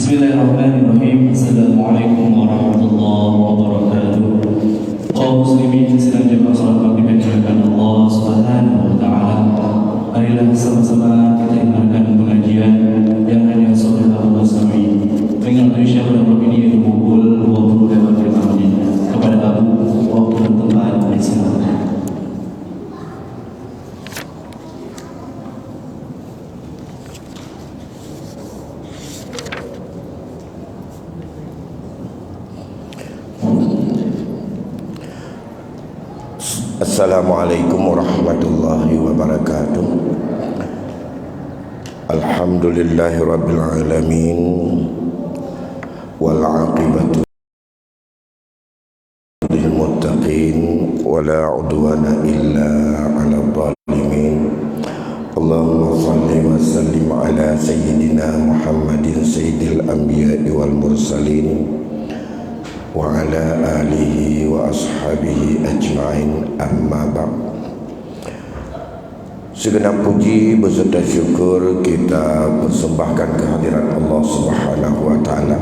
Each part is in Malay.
Bismillahirrahmanirrahim. Assalamualaikum warahmatullahi wabarakatuh. Kaum muslimin sedang jemaah salat maghrib yang dimuliakan Allah Subhanahu wa taala. Marilah sama-sama kita dengarkan pengajian yang hanya saudara Allah Sami. Dengan Indonesia pada malam ini pukul 20 pagi kepada Abu waktu dan tempat di sana. Assalamualaikum warahmatullahi wabarakatuh. Alhamdulillahi rabbil alamin. Wal aqibatu lil muttaqin wala udwana illa 'alal zalimin. Allahumma shalli wa sallim ala sayyidina Muhammadin sayyidil anbiya'i wal mursalin wa ala alihi wa ashabihi ajma'in, amma ba'd. Segenap puji beserta syukur kita persembahkan kehadirat Allah Subhanahu wa taala.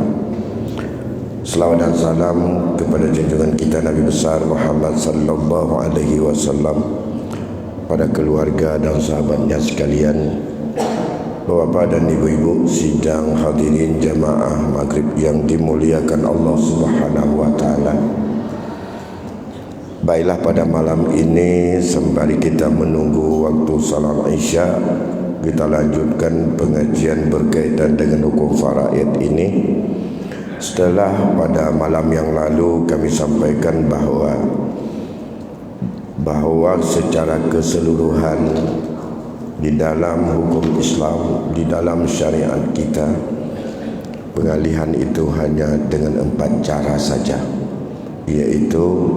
Selawat dan salam kepada junjungan kita Nabi besar Muhammad sallallahu alaihi wasallam, pada keluarga dan sahabatnya sekalian. Bapak dan ibu-ibu sidang hadirin jamaah maghrib yang dimuliakan Allah Subhanahu wa taala. Baiklah, pada malam ini sembari kita menunggu waktu salat Isya, kita lanjutkan pengajian berkaitan dengan hukum faraid ini. Setelah pada malam yang lalu kami sampaikan bahawa secara keseluruhan di dalam hukum Islam, di dalam syariat kita, pengalihan itu hanya dengan 4 cara saja, iaitu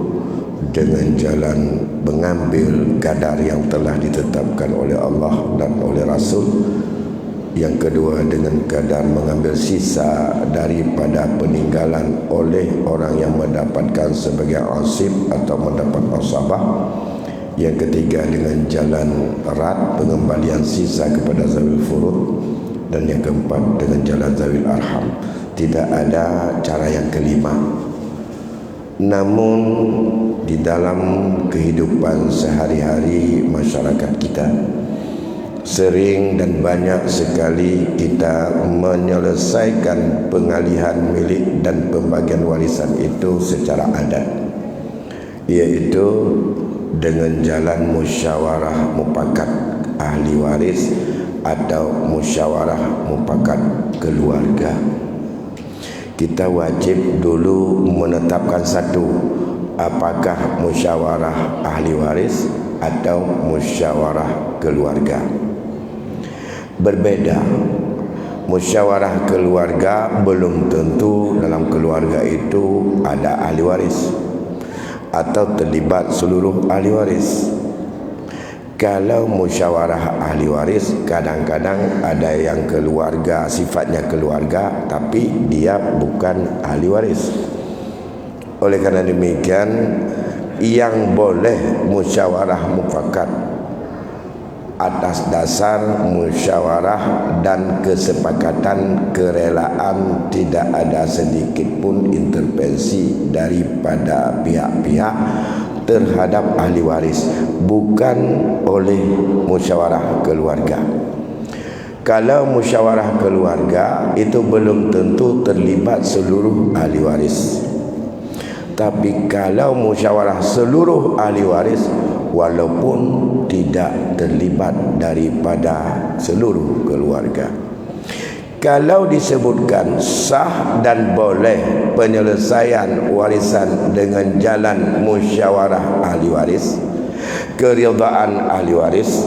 dengan jalan mengambil kadar yang telah ditetapkan oleh Allah dan oleh Rasul. Yang kedua, dengan kadar mengambil sisa daripada peninggalan oleh orang yang mendapatkan sebagai asib atau mendapat asabah. Yang ketiga, dengan jalan erat pengembalian sisa kepada zawil furud. Dan yang keempat, dengan jalan zawil arham. Tidak ada cara yang kelima. Namun di dalam kehidupan sehari-hari masyarakat kita, sering dan banyak sekali kita menyelesaikan pengalihan milik dan pembagian warisan itu secara adat, iaitu dengan jalan musyawarah mufakat ahli waris atau musyawarah mufakat keluarga. Kita wajib dulu menetapkan satu, apakah musyawarah ahli waris atau musyawarah keluarga. Berbeda. Musyawarah keluarga belum tentu dalam keluarga itu ada ahli waris atau terlibat seluruh ahli waris. Kalau musyawarah ahli waris, kadang-kadang ada yang keluarga, sifatnya keluarga, tapi dia bukan ahli waris. Oleh karena demikian, yang boleh musyawarah mufakat atas dasar musyawarah dan kesepakatan kerelaan, tidak ada sedikit pun intervensi daripada pihak-pihak terhadap ahli waris, bukan oleh musyawarah keluarga. Kalau musyawarah keluarga itu belum tentu terlibat seluruh ahli waris. Tapi kalau musyawarah seluruh ahli waris, walaupun tidak terlibat daripada seluruh keluarga, kalau disebutkan sah dan boleh penyelesaian warisan dengan jalan musyawarah ahli waris, keridaan ahli waris,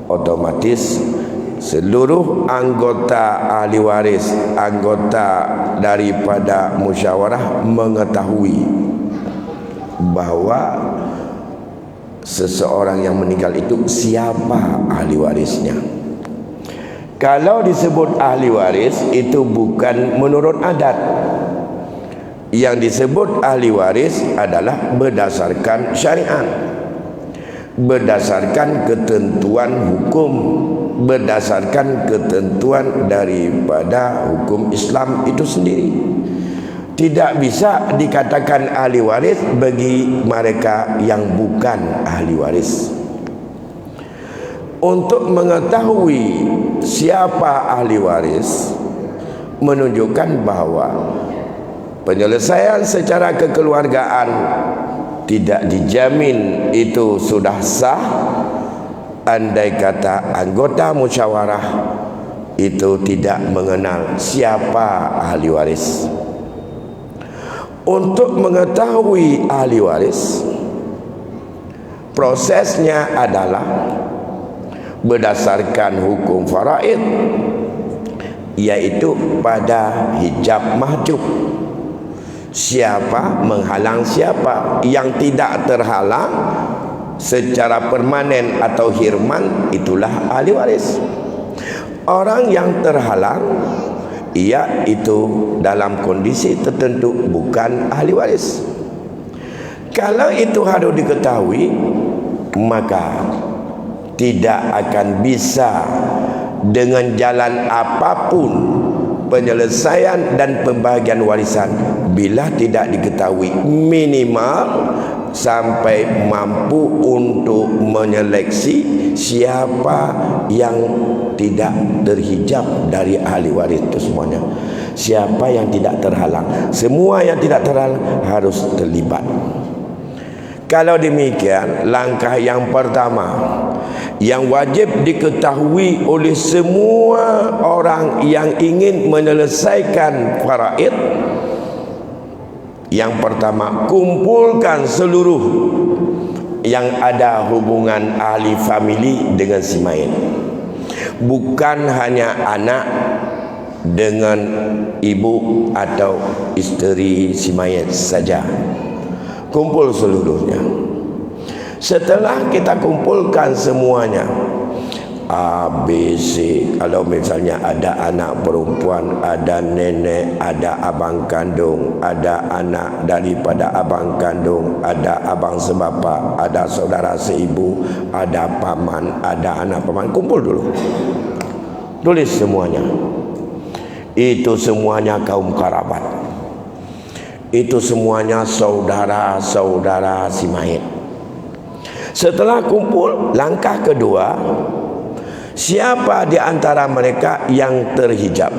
otomatis seluruh anggota ahli waris, anggota daripada musyawarah mengetahui bahawa seseorang yang meninggal itu siapa ahli warisnya. Kalau disebut ahli waris, itu bukan menurut adat. Yang disebut ahli waris adalah berdasarkan syariat, berdasarkan ketentuan hukum. berdasarkan ketentuan daripada hukum Islam itu sendiri. Tidak bisa dikatakan ahli waris bagi mereka yang bukan ahli waris. Untuk mengetahui siapa ahli waris menunjukkan bahawa penyelesaian secara kekeluargaan tidak dijamin itu sudah sah andai kata anggota musyawarah itu tidak mengenal siapa ahli waris. Untuk mengetahui ahli waris, prosesnya adalah berdasarkan hukum faraid, yaitu pada hijab mahjub. Siapa menghalang siapa? Yang tidak terhalang secara permanen atau hirman, itulah ahli waris. Orang yang terhalang, ia itu dalam kondisi tertentu bukan ahli waris. Kalau itu harus diketahui, maka tidak akan bisa dengan jalan apapun penyelesaian dan pembahagian warisan bila tidak diketahui minimal sampai mampu untuk menyeleksi siapa yang tidak terhijab dari ahli waris itu semuanya. Siapa yang tidak terhalang, semua yang tidak terhalang harus terlibat. Kalau demikian, langkah yang pertama yang wajib diketahui oleh semua orang yang ingin menyelesaikan faraid, yang pertama, kumpulkan seluruh yang ada hubungan ahli famili dengan si mayit. Bukan hanya anak dengan ibu atau isteri si mayit saja. Kumpul seluruhnya. Setelah kita kumpulkan semuanya, A, B, C. Kalau misalnya ada anak perempuan, ada nenek, ada abang kandung, ada anak daripada abang kandung, ada abang sebapa, ada saudara seibu, ada paman, ada anak paman. Kumpul dulu, tulis semuanya. Itu semuanya kaum kerabat, itu semuanya saudara-saudara si mayit. Setelah kumpul, langkah kedua, siapa di antara mereka yang terhijab?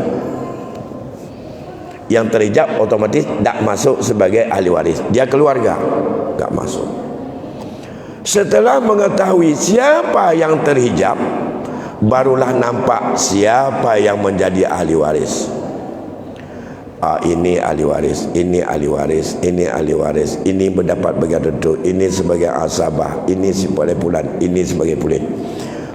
Yang terhijab otomatis tak masuk sebagai ahli waris. Dia keluarga, tak masuk. Setelah mengetahui siapa yang terhijab, barulah nampak siapa yang menjadi ahli waris. Ini ahli waris, ini ahli waris, ini ahli waris, ini mendapat bagian tentu, ini sebagai asabah, ini sebagai bulan, ini sebagai pulit.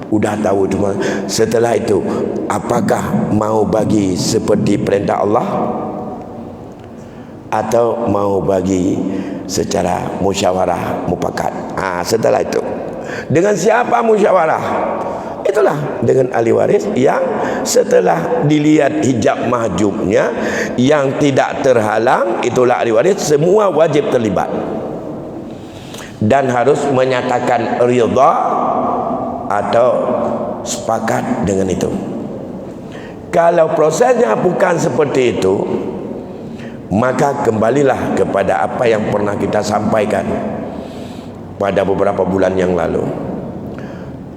Udah tahu cuma. Setelah itu, apakah mau bagi seperti perintah Allah atau mau bagi secara musyawarah mufakat? Setelah itu, dengan siapa musyawarah? Itulah dengan ahli waris yang setelah dilihat hijab mahjubnya yang tidak terhalang, itulah ahli waris. Semua wajib terlibat dan harus menyatakan ridha atau sepakat dengan itu. Kalau prosesnya bukan seperti itu, maka kembalilah kepada apa yang pernah kita sampaikan pada beberapa bulan yang lalu.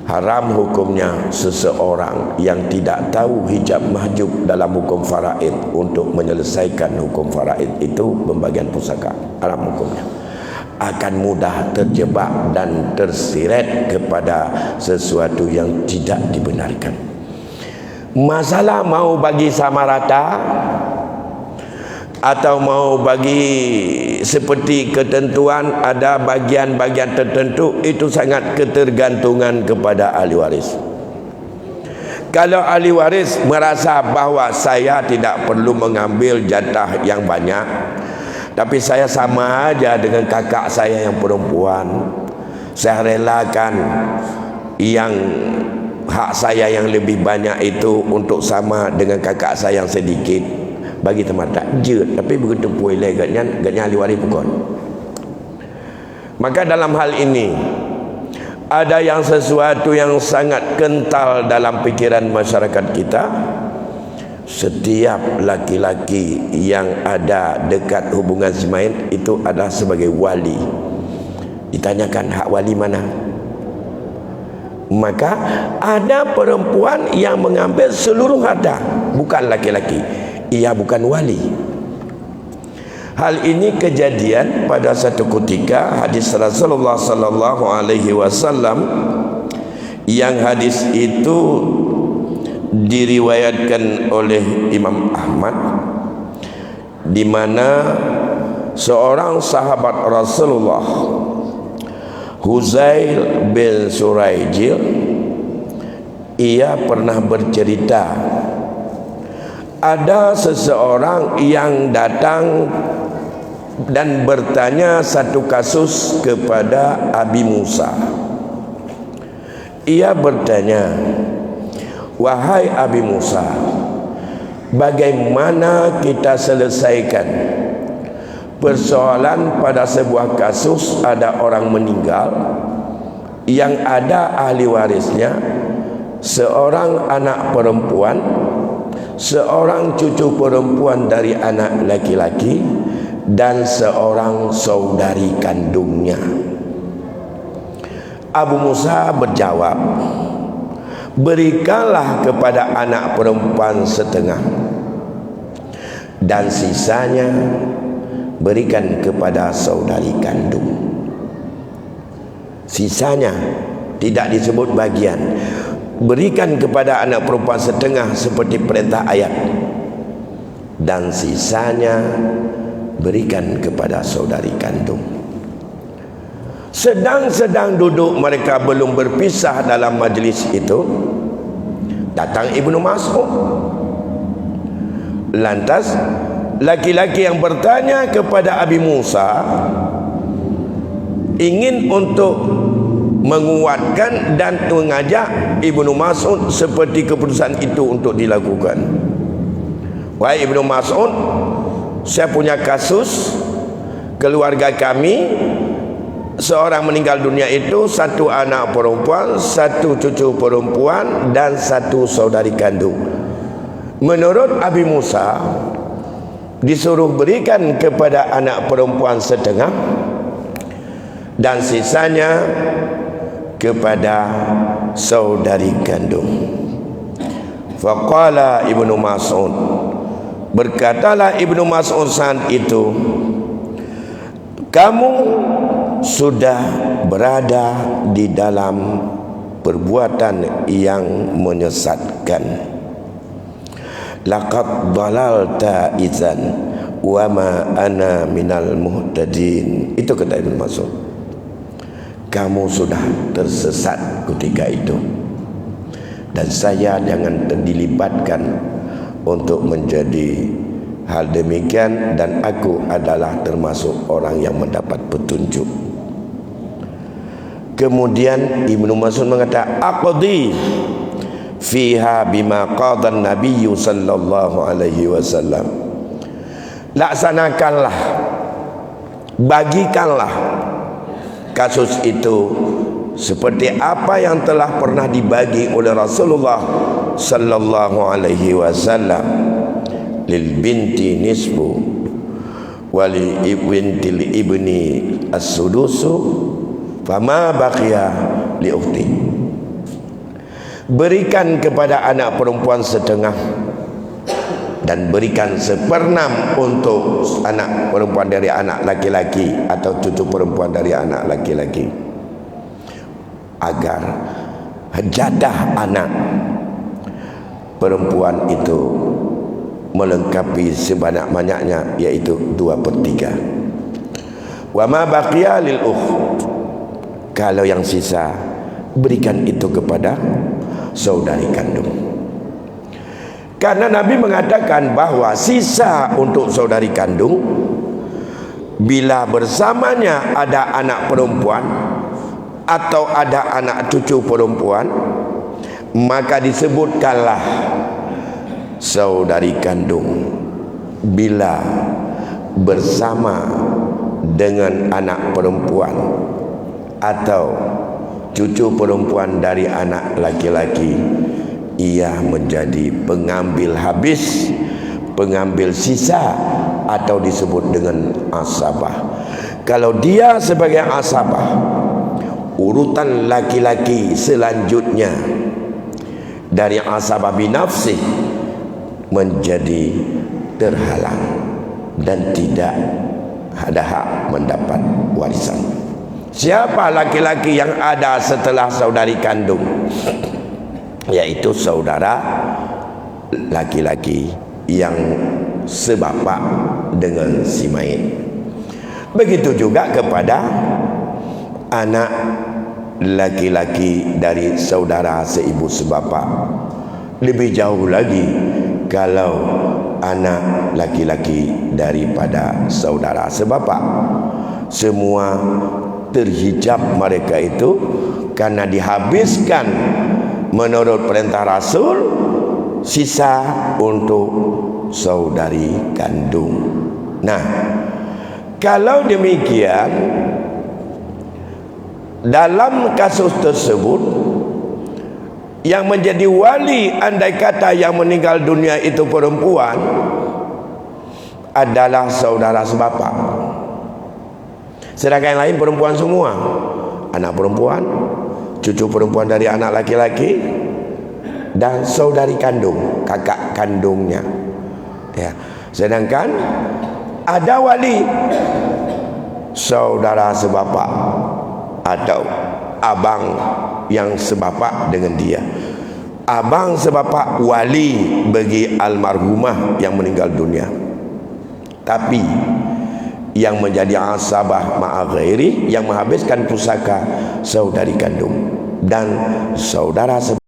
Haram hukumnya seseorang yang tidak tahu hijab mahjub dalam hukum faraid untuk menyelesaikan hukum faraid itu pembagian pusaka. Haram hukumnya. Akan mudah terjebak dan terseret kepada sesuatu yang tidak dibenarkan. Masalah mau bagi sama rata atau mau bagi seperti ketentuan, ada bagian-bagian tertentu, itu sangat ketergantungan kepada ahli waris. Kalau ahli waris merasa bahawa saya tidak perlu mengambil jatah yang banyak, tapi saya sama aja dengan kakak saya yang perempuan, saya relakan yang hak saya yang lebih banyak itu untuk sama dengan kakak saya yang sedikit, bagi teman tak je, tapi begitu puilai gatnya ahli waris bukan. Maka dalam hal ini ada yang sesuatu yang sangat kental dalam pikiran masyarakat kita. Setiap laki-laki yang ada dekat hubungan semain itu adalah sebagai wali. Ditanyakan, hak wali mana? Maka ada perempuan yang mengambil seluruh harta, bukan laki-laki. Ia bukan wali. Hal ini kejadian pada satu ketika, hadis Rasulullah sallallahu alaihi wasallam, yang hadis itu diriwayatkan oleh Imam Ahmad, di mana seorang sahabat Rasulullah, Huzail bin Suraijil, ia pernah bercerita ada seseorang yang datang dan bertanya satu kasus kepada Abi Musa. Ia bertanya, wahai Abi Musa, bagaimana kita selesaikan persoalan pada sebuah kasus ada orang meninggal yang ada ahli warisnya, seorang anak perempuan, seorang cucu perempuan dari anak laki-laki, dan seorang saudari kandungnya. Abu Musa berjawab, berikanlah kepada anak perempuan setengah, dan sisanya berikan kepada saudari kandung. Sisanya tidak disebut bagian. Berikan kepada anak perempuan setengah seperti perintah ayat, dan sisanya berikan kepada saudari kandung. Sedang-sedang duduk mereka belum berpisah dalam majlis itu, datang Ibnu Mas'ud. Lantas laki-laki yang bertanya kepada Abi Musa ingin untuk menguatkan dan mengajak Ibnu Mas'ud seperti keputusan itu untuk dilakukan. Wahai Ibnu Mas'ud, saya punya kasus keluarga kami, seorang meninggal dunia itu, satu anak perempuan, satu cucu perempuan, dan satu saudari kandung. Menurut Abi Musa, disuruh berikan kepada anak perempuan setengah dan sisanya kepada saudari kandung. Faqala Ibnu Mas'ud, berkatalah Ibnu Mas'ud saat itu, kamu sudah berada di dalam perbuatan yang menyesatkan. Laqad dalalta idzan wa ma ana minal muhtadin. Itu kata Ibnu Mas'ud, kamu sudah tersesat ketika itu, dan saya jangan dilibatkan untuk menjadi hal demikian, dan aku adalah termasuk orang yang mendapat petunjuk. Kemudian Ibnu Mas'ud mengatakan, aqdi fiha bima qada an-nabiy sallallahu alaihi wasallam. Laksanakanlah, bagikanlah kasus itu seperti apa yang telah pernah dibagi oleh Rasulullah sallallahu alaihi wasallam. Lil binti nisbu wali ibnil ibni as-sudusu fama baqiya li ukhti. Berikan kepada anak perempuan setengah dan berikan seperenam untuk anak perempuan dari anak laki-laki atau cucu perempuan dari anak laki-laki, agar jadah anak perempuan itu melengkapi sebanyak-banyaknya, yaitu 2/3. Wa ma baqiya lil ukh, kalau yang sisa berikan itu kepada saudari kandung. Karena Nabi mengatakan bahwa sisa untuk saudari kandung, bila bersamanya ada anak perempuan atau ada anak cucu perempuan, maka disebutkanlah saudari kandung bila bersama dengan anak perempuan atau cucu perempuan dari anak laki-laki, ia menjadi pengambil habis, pengambil sisa, atau disebut dengan asabah. Kalau dia sebagai asabah, urutan laki-laki selanjutnya dari asabah binafsih menjadi terhalang dan tidak ada hak mendapat warisan. Siapa laki-laki yang ada setelah saudari kandung? Yaitu saudara laki-laki yang sebapak dengan si mayit. Begitu juga kepada anak laki-laki dari saudara seibu sebapak. Lebih jauh lagi kalau anak laki-laki daripada saudara sebapak. Semua terhijab mereka itu karena dihabiskan menurut perintah Rasul, sisa untuk saudari kandung. Nah, kalau demikian, dalam kasus tersebut yang menjadi wali andai kata yang meninggal dunia itu perempuan adalah saudara sebapak. Sedangkan yang lain perempuan semua. Anak perempuan, cucu perempuan dari anak laki-laki, dan saudari kandung, kakak kandungnya. Ya. Sedangkan ada wali saudara sebapak atau abang yang sebapak dengan dia. Abang sebapak wali bagi almarhumah yang meninggal dunia. Tapi yang menjadi asabah ma'a ghairi, yang menghabiskan pusaka saudari kandung dan saudara sebapak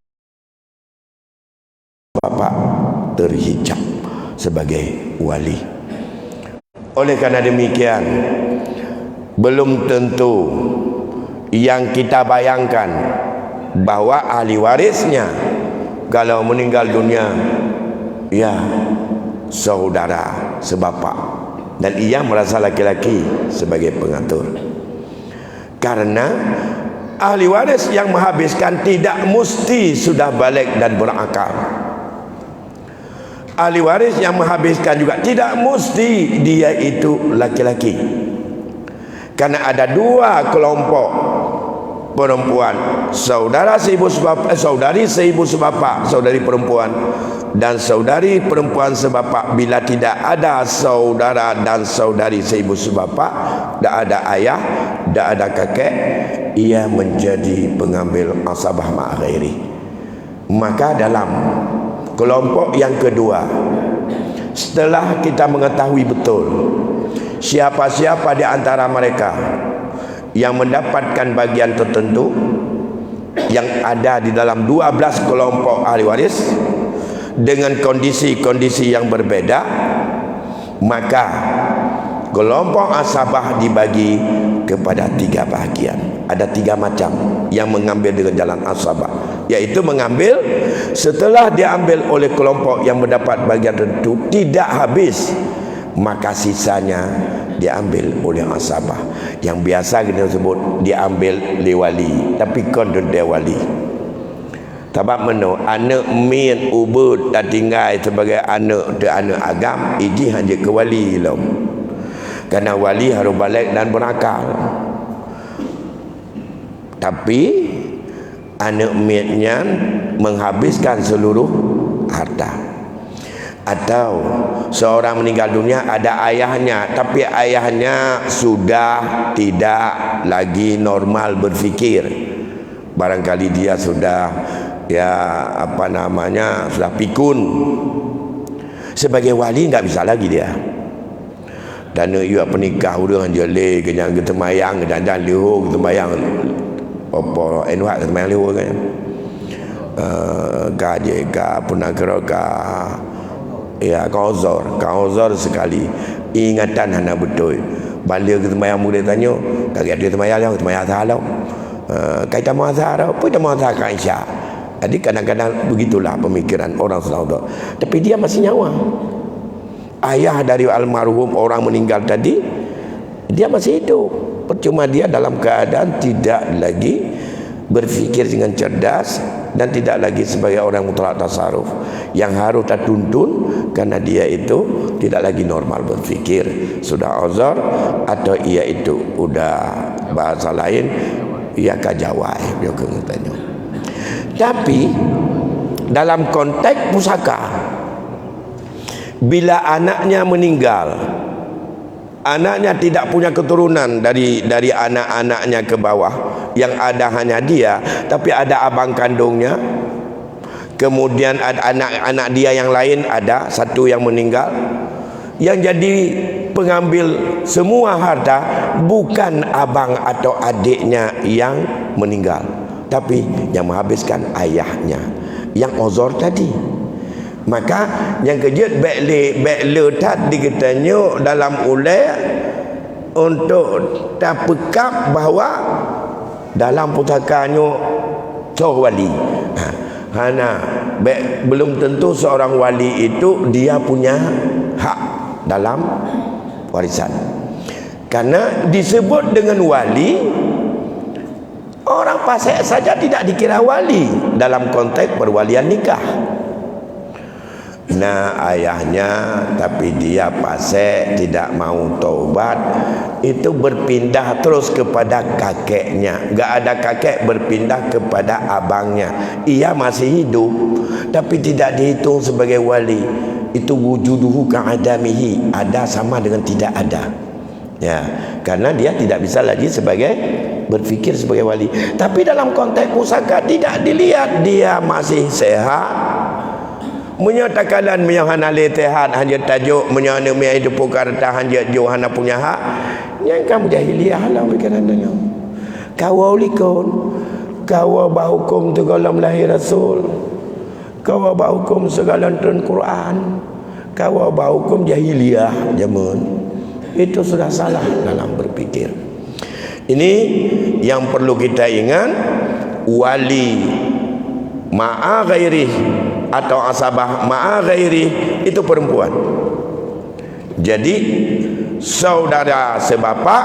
terhijab sebagai wali. Oleh karena demikian, belum tentu yang kita bayangkan bahwa ahli warisnya kalau meninggal dunia ya saudara sebapak, dan ia merasa laki-laki sebagai pengatur. Karena ahli waris yang menghabiskan tidak mesti sudah balik dan berakal. Ahli waris yang menghabiskan juga tidak mesti dia itu laki-laki. Karena ada dua kelompok perempuan, saudara seibu sebapak, saudari seibu sebapak, saudari perempuan, dan saudari perempuan sebapak. Bila tidak ada saudara dan saudari seibu sebapak, tidak ada ayah, tidak ada kakek, ia menjadi pengambil asabah ma'a ghairi. Maka dalam kelompok yang kedua, setelah kita mengetahui betul siapa-siapa di antara mereka yang mendapatkan bagian tertentu yang ada di dalam 12 kelompok ahli waris dengan kondisi-kondisi yang berbeda, maka kelompok asabah dibagi kepada 3 bahagian. Ada 3 macam yang mengambil dengan jalan asabah, yaitu mengambil setelah diambil oleh kelompok yang mendapat bagian tertentu tidak habis, maka sisanya diambil oleh asabah, yang biasa kita sebut diambil oleh wali, tapi kondon dia wali. Sebab mana anak min ubud tak tinggal sebagai anak de anak agam, ini hanya ke wali lah. Karena wali harus balik dan berakal. Tapi anak minnya menghabiskan seluruh harta. Atau seorang meninggal dunia ada ayahnya, tapi ayahnya sudah tidak lagi normal berfikir. Barangkali dia sudah sudah pikun. Sebagai wali enggak bisa lagi dia. Dan ia penikah dengan dia le kenyang ketemayang dan liho ketemayang apa enwak ketemayang liho kan. Gaje ka punagara ka ya kauzor sekali ingatan hana betul. Balik ketemayang muda tanya, kagak dia ketemayang salah. Kaitan mazhar apa dia mazhar kan Isya. Jadi kadang-kadang begitulah pemikiran orang selalu. Tapi dia masih nyawa. Ayah dari almarhum orang meninggal tadi, dia masih hidup. Percuma dia dalam keadaan tidak lagi berfikir dengan cerdas dan tidak lagi sebagai orang mutlak tasarruf yang harus tertuntun karena dia itu tidak lagi normal berfikir, sudah uzur atau ia itu udah bahasa lain ia kajawai dia katanya. Tapi dalam konteks pusaka, bila anaknya meninggal, anaknya tidak punya keturunan dari anak-anaknya ke bawah, yang ada hanya dia, tapi ada abang kandungnya, kemudian ada anak-anak dia yang lain, ada satu yang meninggal, yang jadi pengambil semua harta bukan abang atau adiknya yang meninggal, tapi yang menghabiskan ayahnya yang uzur tadi. Maka yang kejut bekle tadi katanya dalam ulai untuk terpekap bahawa dalam pusakanya seorang wali. Belum tentu seorang wali itu dia punya hak dalam warisan. Karena disebut dengan wali, orang fasik saja tidak dikira wali dalam konteks perwalian nikah. Nah, ayahnya tapi dia fasik, tidak mau taubat, itu berpindah terus kepada kakeknya. Enggak ada kakek, berpindah kepada abangnya. Ia masih hidup tapi tidak dihitung sebagai wali. Itu wujuduhu ka'adamihi, ada sama dengan tidak ada. Ya, karena dia tidak bisa lagi sebagai berfikir sebagai wali. Tapi dalam konteks pusaka tidak dilihat dia masih sehat. Menyatakan menyahana letehat hanya tajuk menyahana mia hidup karta hanya johana punya hak. Yang kamu jahiliah lah pikirannya. Kau ulikon, kau bahukum tegalam lahir rasul, kau bahukum segala turun Quran, kau bahukum jahiliah zaman. Itu sudah salah dalam berpikir. Ini yang perlu kita ingat. Wali ma'a ghairi atau asabah ma'a ghairi itu perempuan. Jadi saudara sebapa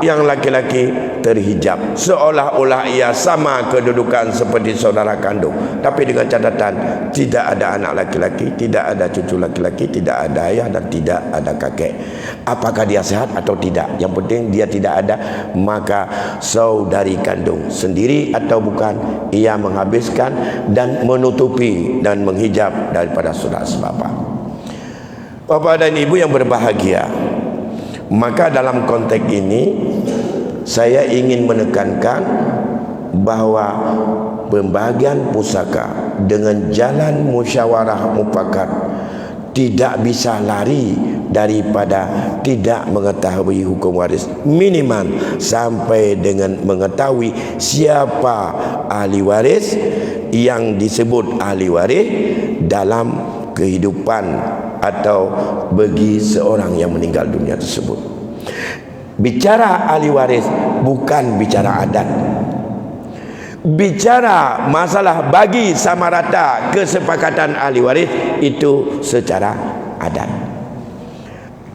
yang laki-laki terhijab, seolah-olah ia sama kedudukan seperti saudara kandung, tapi dengan catatan tidak ada anak laki-laki, tidak ada cucu laki-laki, tidak ada ayah dan tidak ada kakek. Apakah dia sehat atau tidak, yang penting dia tidak ada, maka saudari kandung sendiri atau bukan, ia menghabiskan dan menutupi dan menghijab daripada saudara sebapa. Bapak dan ibu yang berbahagia, maka dalam konteks ini saya ingin menekankan bahawa pembahagian pusaka dengan jalan musyawarah mufakat tidak bisa lari daripada tidak mengetahui hukum waris, minimal sampai dengan mengetahui siapa ahli waris yang disebut ahli waris dalam kehidupan atau bagi seorang yang meninggal dunia tersebut. Bicara ahli waris bukan bicara adat. Bicara masalah bagi sama rata kesepakatan ahli waris itu secara adat.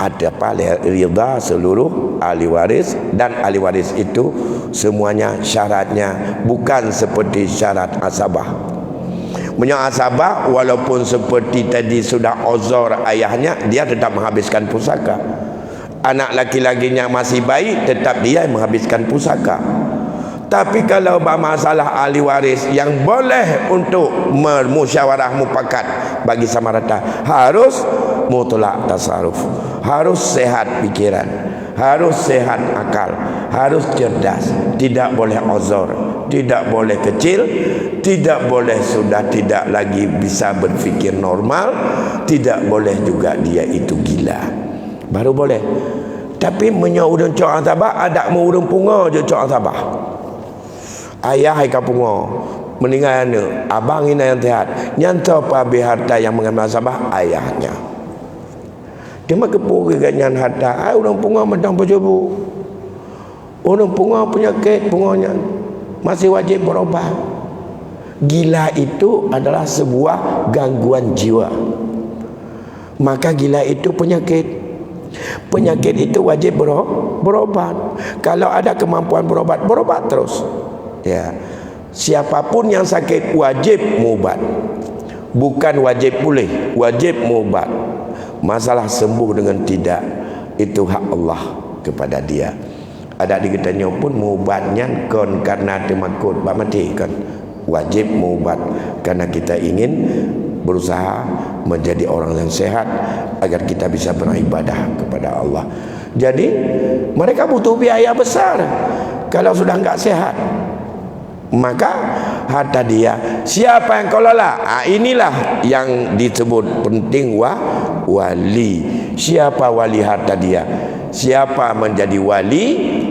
Ada rida seluruh ahli waris, dan ahli waris itu semuanya syaratnya bukan seperti syarat asabah. Asabah walaupun seperti tadi sudah uzur ayahnya, dia tetap menghabiskan pusaka. Anak laki-lakinya masih baik, tetap dia menghabiskan pusaka. Tapi kalau masalah ahli waris yang boleh untuk musyawarah mufakat bagi sama rata, harus mutlak tasarruf, harus sehat pikiran, harus sehat akal, harus cerdas, tidak boleh uzur, tidak boleh kecil, tidak boleh sudah tidak lagi bisa berfikir normal, tidak boleh juga dia itu gila, baru boleh. Tapi menyaudun cok asabah, ada mengurung punga je cok asabah. Ayah hai kapunga meninggal ni, abang ini yang sehat, nyanta apa harta yang mengambil asabah ayahnya. Dia mah kepu keganyan harta, orang punga medang berjebu. Orang punga penyakit punganya masih wajib berobat. Gila itu adalah sebuah gangguan jiwa. Maka gila itu penyakit. Penyakit itu wajib berobat. Kalau ada kemampuan berobat, berobat terus. Ya. Siapapun yang sakit wajib mubat. Bukan wajib boleh, wajib mubat. Masalah sembuh dengan tidak, itu hak Allah kepada dia. Ada di kitanya pun mubatnya kon karena temakut bak mati kan. Wajib mubat karena kita ingin berusaha menjadi orang yang sehat agar kita bisa beribadah kepada Allah. Jadi mereka butuh biaya besar kalau sudah enggak sehat. Maka harta dia siapa yang kelola? Inilah yang disebut penting wali. Siapa wali harta dia? Siapa menjadi wali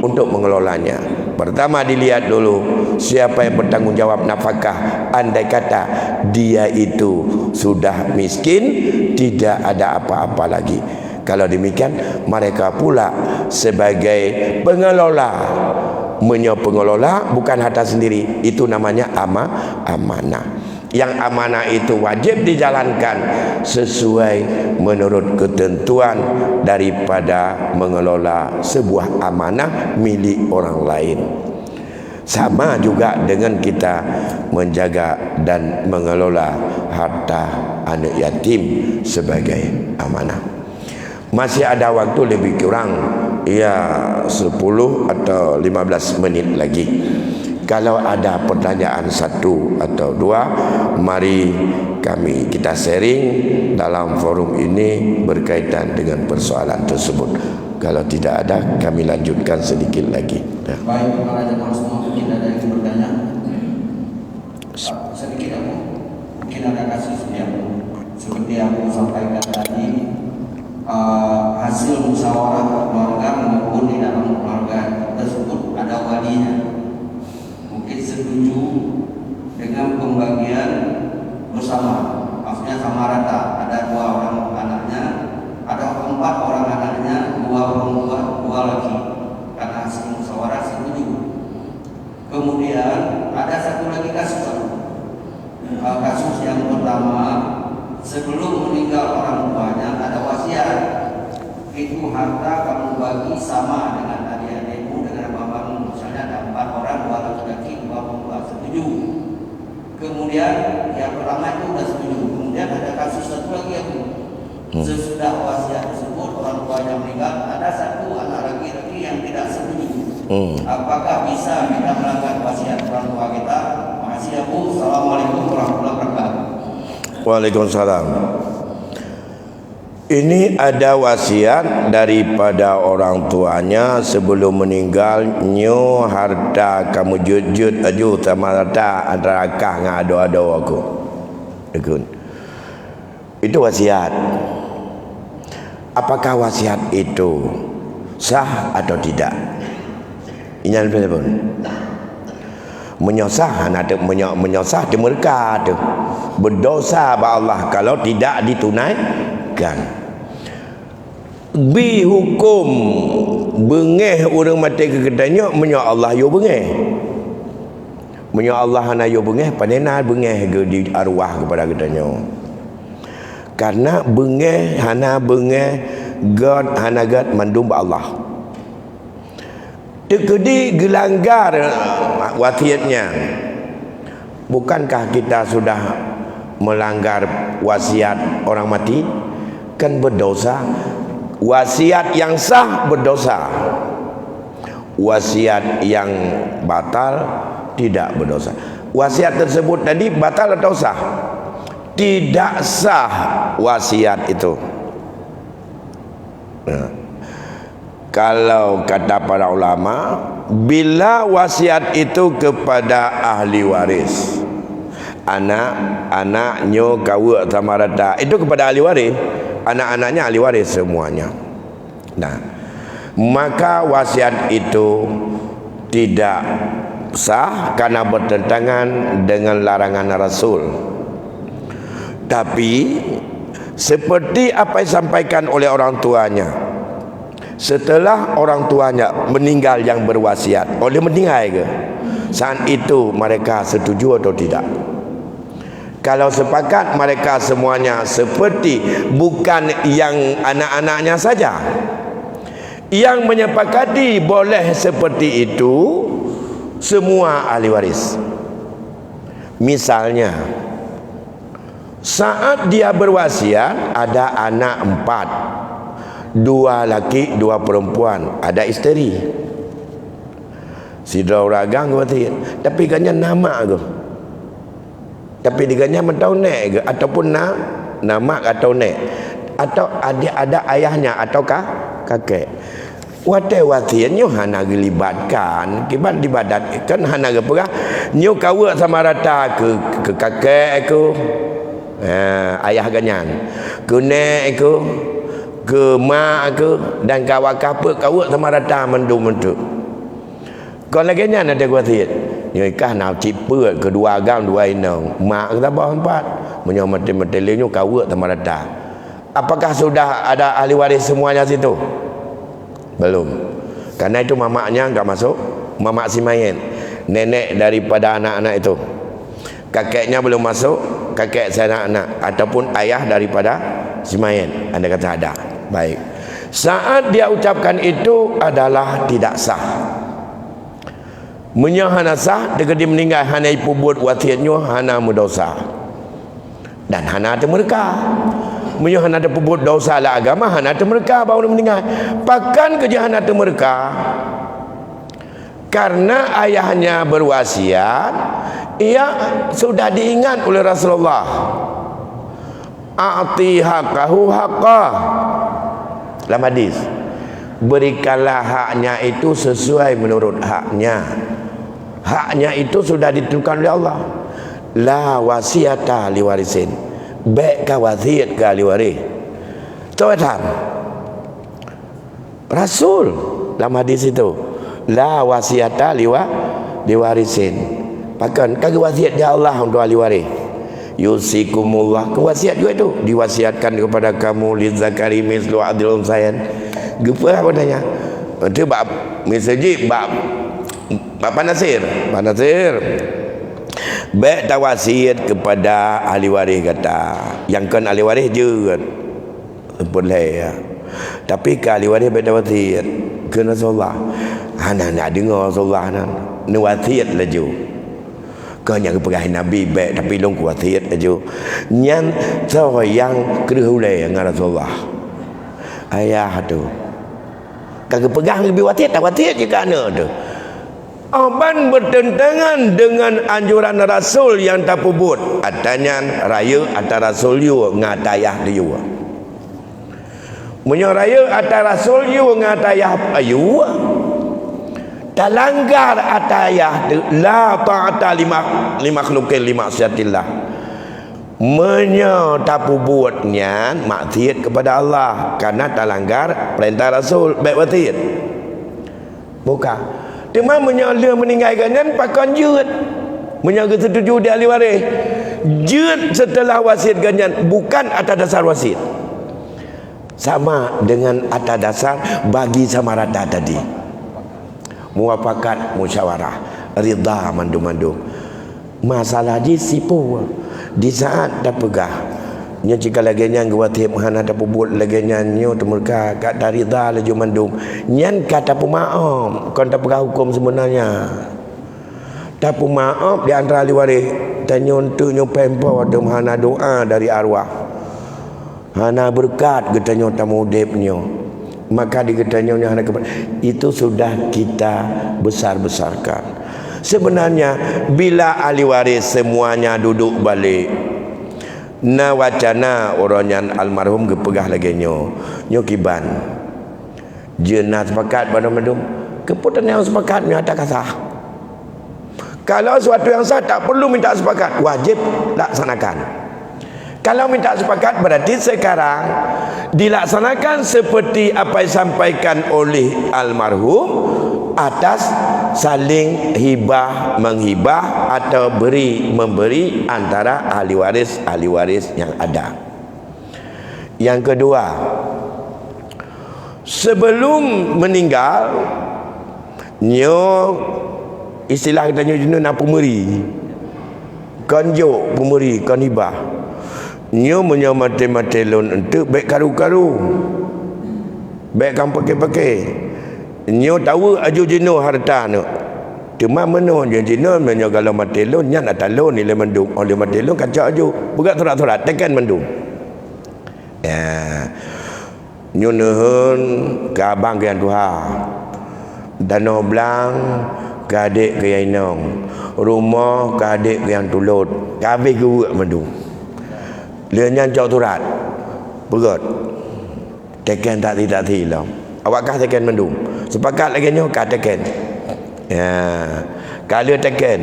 untuk mengelolanya? Pertama dilihat dulu siapa yang bertanggung jawab nafkah. Andai kata dia itu sudah miskin, tidak ada apa-apa lagi. Kalau demikian mereka pula sebagai pengelola. Pengelola bukan harta sendiri, itu namanya amanah. Yang amanah itu wajib dijalankan sesuai menurut ketentuan daripada mengelola sebuah amanah milik orang lain. Sama juga dengan kita menjaga dan mengelola harta anak yatim sebagai amanah. Masih ada waktu lebih kurang 10 atau 15 menit lagi. Kalau ada pertanyaan satu atau dua, mari kita sharing dalam forum ini berkaitan dengan persoalan tersebut. Kalau tidak ada, kami lanjutkan sedikit lagi. Baik, para jemaah semua, mungkin ada yang bertanya. Sedikit aku, mungkin ada kasus yang seperti yang aku sampaikan tadi. Hasil musyawarah keluarga maupun di dalam keluarga tersebut ada walinya, mungkin setuju dengan pembagian bersama, maksudnya sama rata. Ada 2 orang anaknya, ada 4 orang anaknya, 2 perempuan, 2 laki. Karena hasil musyawarah setuju. Kemudian ada satu lagi kasus yang pertama, sebelum meninggal orang tuanya ada wasiat, itu harta kamu bagi sama dengan adik-adikmu, dengan bapakmu. Misalnya ada 4 orang, 2 laki-laki, 2 perempuan, setuju. Kemudian yang pertama itu sudah setuju. Kemudian ada kasus satu lagi yang sesudah wasiat tersebut orang tuanya meninggal, ada satu anak laki-laki yang tidak setuju. Apakah bisa kita melanggar wasiat orang tua kita? Makasih ya Bu. Assalamualaikum warahmatullahi wabarakatuh. Waalaikumsalam. Ini ada wasiat daripada orang tuanya sebelum meninggal, nyo harta kamu jujut aju sama harta antara kah ngado-ado aku. Itu wasiat. Apakah wasiat itu sah atau tidak? Ini pun menyosah, menyosah di mereka tu berdosa ba Allah kalau tidak ditunaikan. Bi hukum bengeh orang mati ke kedanya menyo Allah yo bengeh. Menyo Allah hana yo bengeh panena bengeh ke di arwah kepada kedanya. Karena bengeh hana bengeh God hana God mandum ba Allah. Tekedi gelanggar wasiatnya. Bukankah kita sudah melanggar wasiat orang mati? Kan berdosa. Wasiat yang sah berdosa. Wasiat yang batal tidak berdosa. Wasiat tersebut tadi batal atau sah? Tidak sah wasiat itu. Kalau kata para ulama, bila wasiat itu kepada ahli waris, anak-anaknya kawin sama rata, itu kepada ahli waris, anak-anaknya ahli waris semuanya. Nah, maka wasiat itu tidak sah karena bertentangan dengan larangan Rasul. Tapi seperti apa yang disampaikan oleh orang tuanya, setelah orang tuanya meninggal yang berwasiat, oleh meninggal ke? Saat itu mereka setuju atau tidak? Kalau sepakat mereka semuanya seperti, bukan yang anak-anaknya saja yang menyepakati boleh seperti itu, semua ahli waris. Misalnya, saat dia berwasiat ada anak 4, 2 laki 2 perempuan, ada isteri. Si ragang wasiat, tapi ganyan nama ke? Tapi diganya mentau nek ke ataupun nama atau nek, atau ada ayahnya ataukah kakek. Wate wasiatnya hana gelibatkan kibat dibadat kan hana gepegah nyo kawa sama rata ke kakek aku ayah ganyan ke nek aku ke mak aku dan kawan apa kawa sama rata mendu kon lagi nya ada wasiat nyo ikah nau ciput kedua agam dua inang mak kita bawa 4 menyo mati-mati nyo kawa sama rata. Apakah sudah ada ahli waris semuanya situ? Belum. Karena itu mamaknya enggak masuk, mamak si mayit, nenek daripada anak-anak itu, kakeknya belum masuk, kakek saya anak ataupun ayah daripada si mayit. Anda kata ada. Baik. Saat dia ucapkan itu adalah tidak sah. Menyahana sah dekat dia meninggal hana ipu buat wasiatnya hana mendosa dan hana ada mereka. Menyuh hana ada pebut dosa lah agama hana ada mereka baru meninggal. Pakan kerja hana ada mereka karena ayahnya berwasiat, ia sudah diingat oleh Rasulullah. A'ti haqqahu haqqah. Dalam hadis, berikanlah haknya itu sesuai menurut haknya. Haknya itu sudah ditentukan oleh Allah. La wasiata liwarisin. Baik ke wasiat ke ahli waris. Tuan Rasul dalam hadis itu, la wasiata liwarisin. Bahkan kagak wasiat dia Allah untuk ahli waris. Yusikumullah, ke wasiat juga itu diwasiatkan kepada kamu lizakari mislu adil unsayan. Gepa apa tanya? Itu bab misalnya bab Nasir. Baik tak wasiat kepada ahli waris kata. Yang kan ahli waris je boleh ya. Tapi ke ahli waris baik tak wasiat ke Rasulullah. Hana nak dengar Rasulullah ni wasiat lah je. Kau yang kepegahin Nabi baik tapi long wasiat aja. Nyan yang kerhulai dengan Rasulullah. Ayah tu. Kagak pegang lebih wasiat tak wasiat je kana tu. Aban bertentangan dengan anjuran Rasul yang tak pubut. Atanya raya atas Rasul yu ngatayah liu. Munyo raya atas Rasul yu ngatayah ayu. Talanggar atayah la ta'ata limakhluqin limaksiatillah. Munyo tak pubutnya maksiat kepada Allah karena talanggar perintah Rasul baik wasiat. Bukan. Cuma menyala meninggalkannya pakai jut. Menyaga setuju di ahli waris. Jut setelah wasiat ganyan bukan atas dasar wasiat. Sama dengan atas dasar bagi sama rata tadi. Muafakat musyawarah, ridha mandum-mandum. Masalah di sipu di saat dah pegah. Nya jika lagi nya ngawati hana dapat buat lagi nya nyo temerka kat darida laju mandum nyan kata pemaaf kon tak pegah hukum sebenarnya tak pemaaf di antara ahli waris tanya untuk nyo pempo dem hana doa dari arwah hana berkat getanyo tamu depnyo maka digetanyo hana itu sudah kita besar-besarkan. Sebenarnya bila ahli waris semuanya duduk balik na wacana oronyan almarhum gepegah lagi nyo kiban jenaz sepakat pada medum keputusan yang sepakat nyata kasah. Kalau suatu yang sah tak perlu minta sepakat, wajib laksanakan. Kalau minta sepakat berarti sekarang dilaksanakan seperti apa yang disampaikan oleh almarhum atas saling hibah menghibah atau beri memberi antara ahli waris yang ada. Yang kedua, sebelum meninggal nyo istilah kita nyo nak pemeri konjo pemeri kon hibah nyo menyamate-mate lon untuk baik karu-karu baik kan pakai-pakai nyo tahu aju jenuh harta no Cuma menu je Cina menyo kalau mati lun nyan atalun ni le mendung. Oleh mati lun kacak ju. Bukan surat-surat tekan mendung. Ya. Nyunuhun ke abang ke yang Tuhan. Danau Blang ke adik ke yang Inong. Rumah ke adik ke yang Tulut. Kabeh ke buat mendung. Dia nyan cak surat. Perut. Tekan tak tidak hilang. Awakkah tekan mendung. Sepakat lagi nyo ka tekan. Ya, kalau tekan,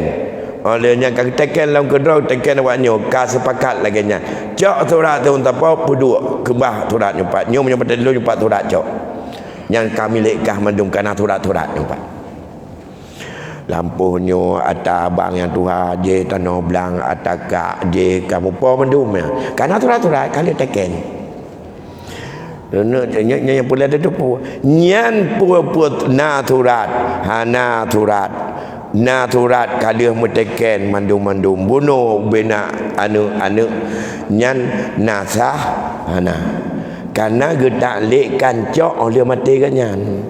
olehnya kalau tekan dalam kedua tekan awaknya, ka sepakat lagi nya. Cok surat tu untuk apa? Puduk kebah surat nyumpat. Nyo menyumpat dulu nyumpat surat cok. Yang kami lekkah mendung kana surat-surat nyumpat. Lampuhnyo atas abang yang Tuhan je tanah Blang atas kak je kamu po mendung ya. Kana surat-surat kalau tekan. Yang pula ada tu nyan put naturat hana turat naturat kalih meteken mandum bunuh bena anu nyan nasah hana karena getak lekkan cok oleh mati ganyan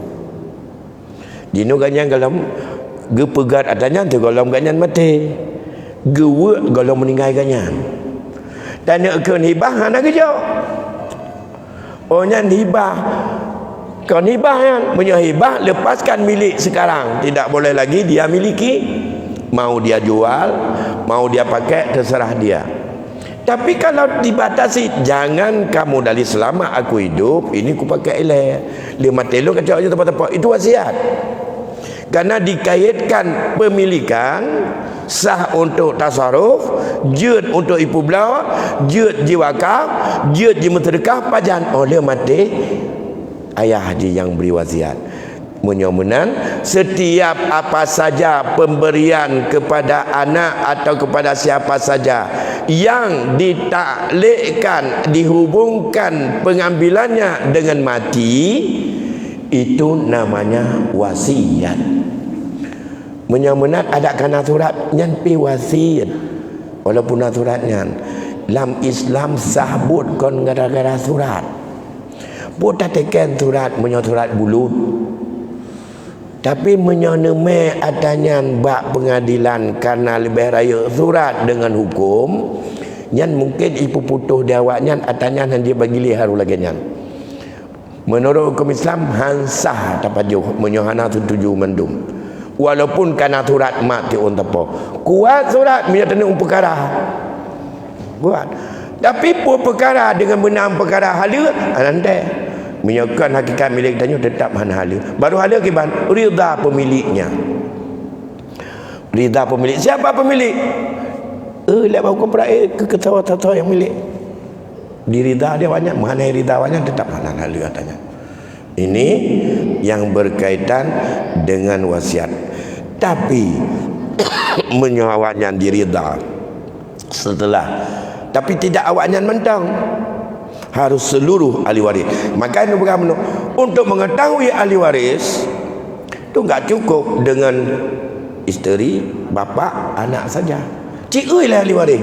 dino ganyan galam ge pegat adanya tu galam ganyan mati ge galam meninggal ganyan dan nak ke hibah hana ge cok. Oh nyan hibah. Kau hibah yang punya hibah lepaskan milik sekarang. Tidak boleh lagi dia miliki. Mau dia jual, mau dia pakai terserah dia. Tapi kalau dibatasi, jangan kamu dari selama aku hidup ini aku pakai eleh. 5 telur kacau aja tempat-tempat. Itu wasiat. Karena dikaitkan pemilikan sah untuk tasarruf, jud untuk ibu belau, jud jiwakaf, jud jimeterdekah pajan oleh mati ayah haji yang beri wasiat. Menyomunan setiap apa saja pemberian kepada anak atau kepada siapa saja yang ditaklikkan, dihubungkan pengambilannya dengan mati, itu namanya wasiat. Menyamunat ada kana surat nyan pi wasiat. Walaupun suratnya dalam Islam sahbut kon gara-gara surat. Buat teken surat menyo surat bulut. Tapi menyoneme adanya bak pengadilan karena lebih raya surat dengan hukum nyan mungkin ibu putuh dia awaknya adanya dia bagi liharu lagi nyan. Menurut hukum Islam hansah tapajuh menyohana tujuh mendung. Walaupun kana surat mati on tepo. Kuat surat menyatakan perkara. Buat. Tapi pun perkara dengan benang perkara hala anande. Menyakan hakikat milik tanya tetap han hala. Baru hala kiban ridha pemiliknya. Ridha pemilik. Siapa pemilik? Lek hukum peraih keketawa-tawa yang milik. Diridha dia banyak, mana ridha banyak tetap han hala katanya. Ini yang berkaitan dengan wasiat. Tapi menyawaknya diridha setelah, tapi tidak awaknya mentang harus seluruh ahli waris. Maka ini bukan untuk mengetahui ahli waris itu enggak cukup dengan isteri, bapa, anak saja. Cik lah ahli waris.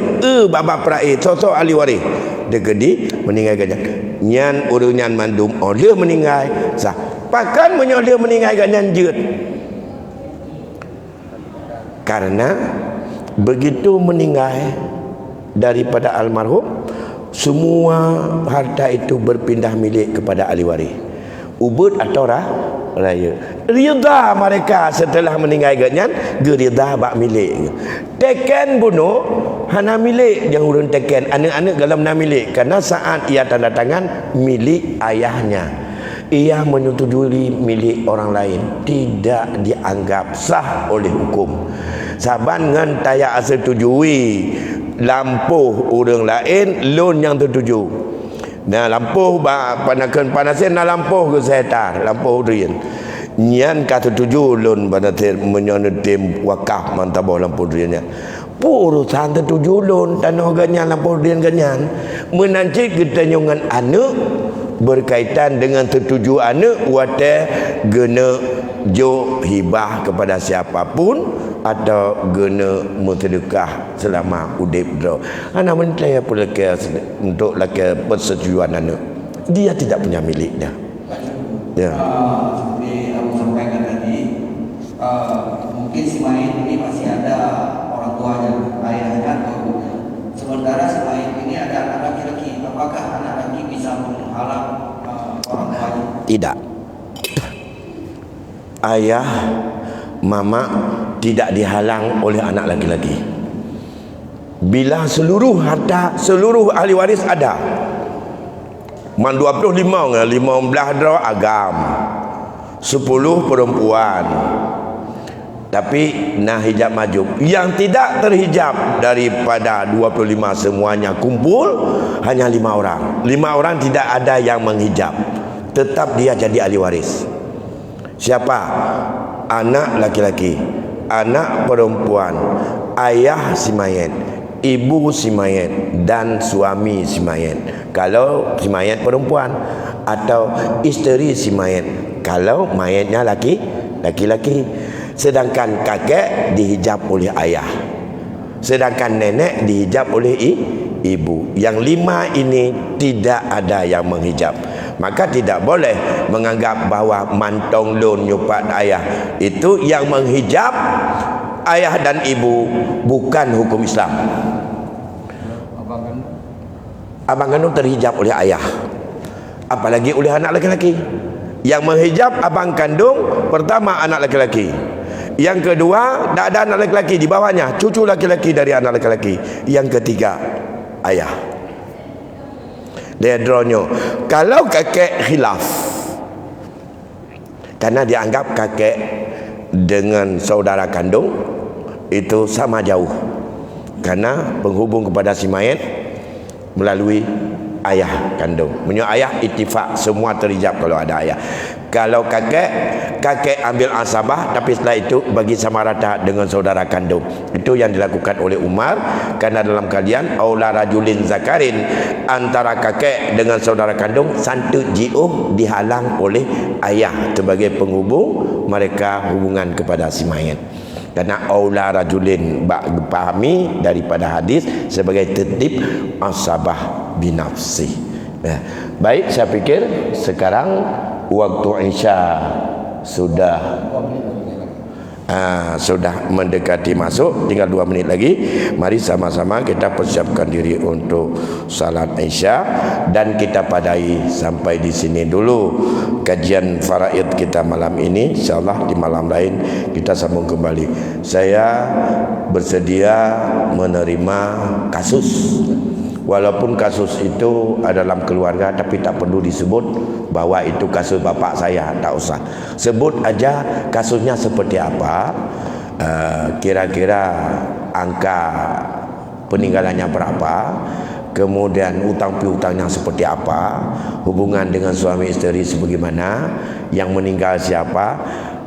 Bapa peraih sosok ahli waris. Dekedi meninggalkannya. Nyan urunyan mandum oleh meninggal sah. Pakan menyoleh meninggal ganyan jut. Karena begitu meninggal daripada almarhum, semua harta itu berpindah milik kepada ahli waris. Ubud atau raya. Ridha mereka setelah meninggal ganyan, geridha bak milik. Teken bunuh hana milik yang urun teken anak-anak dalam na milik karena saat ia tanda tangan milik ayahnya. Ia menyetujui milik orang lain tidak dianggap sah oleh hukum. Saban ngan tayak setujui lampuh orang lain lon yang tertuju. Nah lampuh panakan panasin na lampuh ke setar lampuh rian. Nyan kata tuju lon pada menyonetim wakaf mantabah lampuh riannya. Urusan tertuju lon tanah ganyan lampuh rian ganyan. Menanci kita nyongan anak berkaitan dengan tertuju anak wate gena jo hibah kepada siapapun atau gena mutadekah selama udip dro. Ana mentaya pula ke untuk laki persetujuan anak. Dia tidak punya milik dah. Ya. Seperti aku sampaikan tadi, mungkin si Tidak. Ayah, mama tidak dihalang oleh anak laki-laki. Bila seluruh harta, seluruh ahli waris ada, man 25 dengan 15 dara agam, 10 perempuan, tapi nah hijab majub. Yang tidak terhijab daripada 25 semuanya kumpul hanya 5 orang. 5 orang tidak ada yang menghijab, tetap dia jadi ahli waris. Siapa? Anak laki-laki, anak perempuan, ayah si mayat, ibu si mayat, dan suami si mayat kalau si mayat perempuan, atau isteri si mayat kalau mayatnya laki-laki. Sedangkan kakek dihijab oleh ayah, sedangkan nenek dihijab oleh ibu. Yang 5 ini tidak ada yang menghijab. Maka tidak boleh menganggap bahawa mantong lon nyupat ayah itu yang menghijab ayah dan ibu. Bukan hukum Islam. Abang kandung terhijab oleh ayah, apalagi oleh anak laki-laki. Yang menghijab abang kandung pertama anak laki-laki, yang kedua tak ada anak laki-laki di bawahnya, cucu laki-laki dari anak laki-laki, yang ketiga ayah. Dia dronyo kalau kakek khilaf, karena dianggap kakek dengan saudara kandung itu sama jauh, karena penghubung kepada si mayat melalui ayah kandung. Menurut ayah ittifaq semua terhijab kalau ada ayah. Kalau kakek ambil asabah, tapi setelah itu bagi sama rata dengan saudara kandung. Itu yang dilakukan oleh Umar, karena dalam kalian aula rajulin zakarin, antara kakek dengan saudara kandung santu ji'uh dihalang oleh ayah sebagai penghubung mereka hubungan kepada si mayat. Karena aula rajulin pahami daripada hadis sebagai tertib asabah binafsi. Baik, saya pikir sekarang waktu Isya sudah mendekati masuk, tinggal 2 menit lagi. Mari sama-sama kita persiapkan diri untuk salat Isya, dan kita padai sampai di sini dulu kajian faraid kita malam ini. InsyaAllah di malam lain kita sambung kembali. Saya bersedia menerima kasus, walaupun kasus itu dalam keluarga, tapi tak perlu disebut bahwa itu kasus bapak saya, tak usah sebut aja kasusnya seperti apa, kira-kira angka peninggalannya berapa, kemudian utang piutangnya seperti apa, hubungan dengan suami isteri sebagaimana, yang meninggal siapa,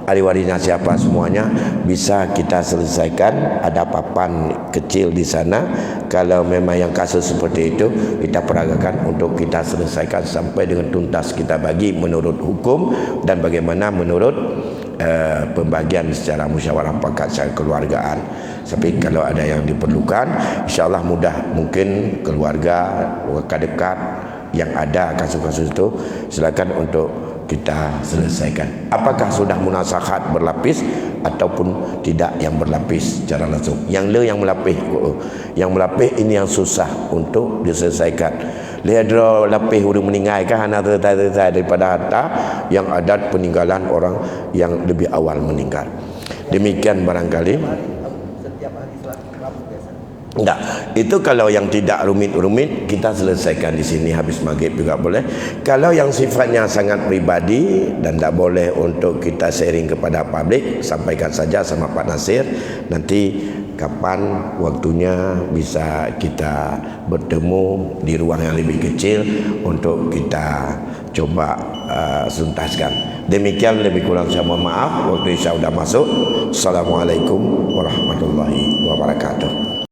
ahli warisnya siapa, semuanya bisa kita selesaikan. Ada papan kecil di sana. Kalau memang yang kasus seperti itu, kita peragakan untuk kita selesaikan sampai dengan tuntas. Kita bagi menurut hukum dan bagaimana menurut pembagian secara musyawarah mufakat secara keluargaan. Tapi kalau ada yang diperlukan, insyaAllah mudah. Mungkin keluarga dekat yang ada kasus-kasus itu, silakan untuk kita selesaikan. Apakah sudah munasakhat berlapis ataupun tidak yang berlapis secara langsung. Yang melapis ini yang susah untuk diselesaikan. Lihat lapis udah meninggal kan anak daripada harta yang ada peninggalan orang yang lebih awal meninggal. Demikian barangkali. Enggak, itu kalau yang tidak rumit-rumit kita selesaikan di sini habis maghrib juga boleh. Kalau yang sifatnya sangat pribadi dan tidak boleh untuk kita sharing kepada publik, sampaikan saja sama Pak Nasir. Nanti kapan waktunya bisa kita bertemu di ruang yang lebih kecil untuk kita coba suntaskan. Demikian, lebih kurang saya mohon maaf. Waktu Isya sudah masuk. Assalamualaikum warahmatullahi wabarakatuh.